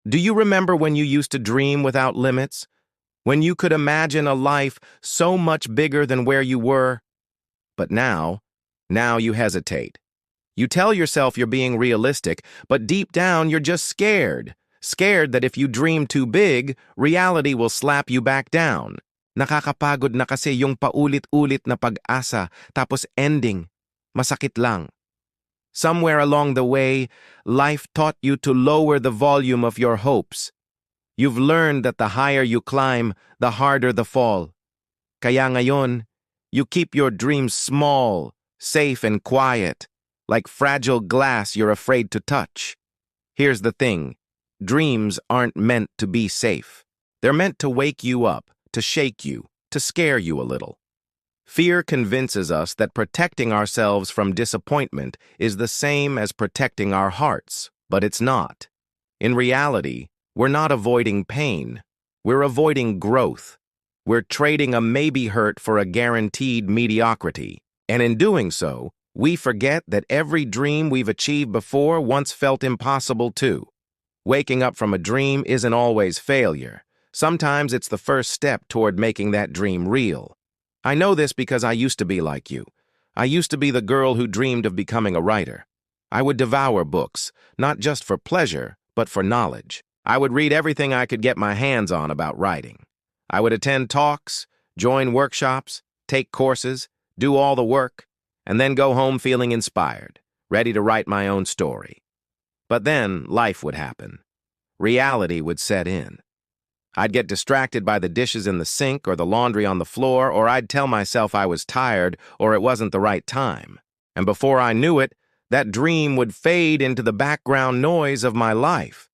Do you remember when you used to dream without limits? When you could imagine a life so much bigger than where you were? But now you hesitate. You tell yourself you're being realistic, but deep down you're just scared. Scared that if you dream too big, reality will slap you back down. Nakakapagod na kasi yung paulit-ulit na pag-asa, tapos ending. Masakit lang. Somewhere along the way, life taught you to lower the volume of your hopes. You've learned that the higher you climb, the harder the fall. Kaya ngayon, you keep your dreams small, safe and quiet, like fragile glass you're afraid to touch. Here's the thing. Dreams aren't meant to be safe. They're meant to wake you up, to shake you, to scare you a little. Fear convinces us that protecting ourselves from disappointment is the same as protecting our hearts, but it's not. In reality, we're not avoiding pain. We're avoiding growth. We're trading a maybe hurt for a guaranteed mediocrity. And in doing so, we forget that every dream we've achieved before once felt impossible too. Waking up from a dream isn't always failure. Sometimes it's the first step toward making that dream real. I know this because I used to be like you. I used to be the girl who dreamed of becoming a writer. I would devour books, not just for pleasure, but for knowledge. I would read everything I could get my hands on about writing. I would attend talks, join workshops, take courses, do all the work, and then go home feeling inspired, ready to write my own story. But then life would happen. Reality would set in. I'd get distracted by the dishes in the sink or the laundry on the floor, or I'd tell myself I was tired or it wasn't the right time. And before I knew it, that dream would fade into the background noise of my life.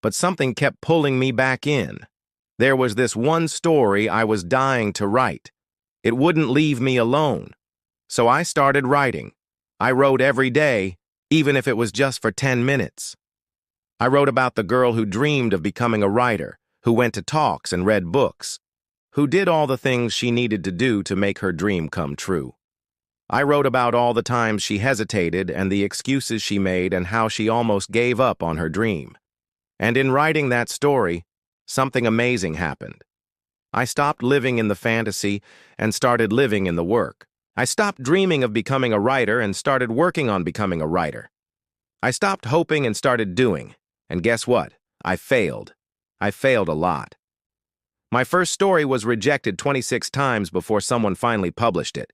But something kept pulling me back in. There was this one story I was dying to write. It wouldn't leave me alone. So I started writing. I wrote every day, even if it was just for 10 minutes. I wrote about the girl who dreamed of becoming a writer, who went to talks and read books, who did all the things she needed to do to make her dream come true. I wrote about all the times she hesitated and the excuses she made and how she almost gave up on her dream. And in writing that story, something amazing happened. I stopped living in the fantasy and started living in the work. I stopped dreaming of becoming a writer and started working on becoming a writer. I stopped hoping and started doing. And guess what? I failed. I failed a lot. My first story was rejected 26 times before someone finally published it.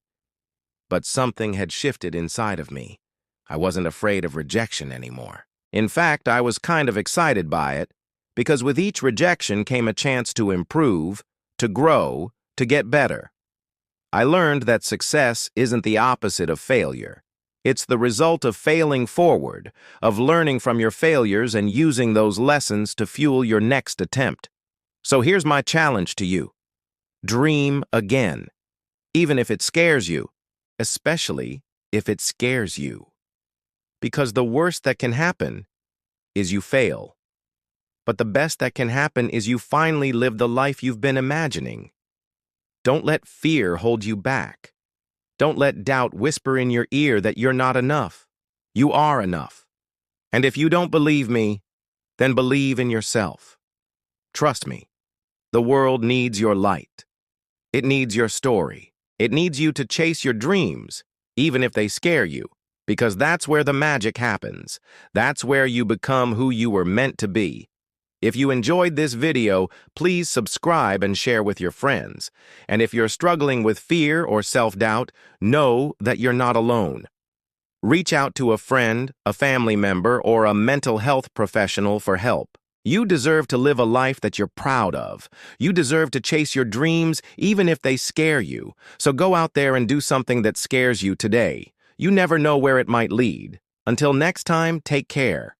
But something had shifted inside of me. I wasn't afraid of rejection anymore. In fact, I was kind of excited by it, because with each rejection came a chance to improve, to grow, to get better. I learned that success isn't the opposite of failure. It's the result of failing forward, of learning from your failures and using those lessons to fuel your next attempt. So here's my challenge to you. Dream again, even if it scares you, especially if it scares you. Because the worst that can happen is you fail. But the best that can happen is you finally live the life you've been imagining. Don't let fear hold you back. Don't let doubt whisper in your ear that you're not enough. You are enough. And if you don't believe me, then believe in yourself. Trust me, the world needs your light. It needs your story. It needs you to chase your dreams, even if they scare you, because that's where the magic happens. That's where you become who you were meant to be. If you enjoyed this video, please subscribe and share with your friends. And if you're struggling with fear or self-doubt, know that you're not alone. Reach out to a friend, a family member, or a mental health professional for help. You deserve to live a life that you're proud of. You deserve to chase your dreams even if they scare you. So go out there and do something that scares you today. You never know where it might lead. Until next time, take care.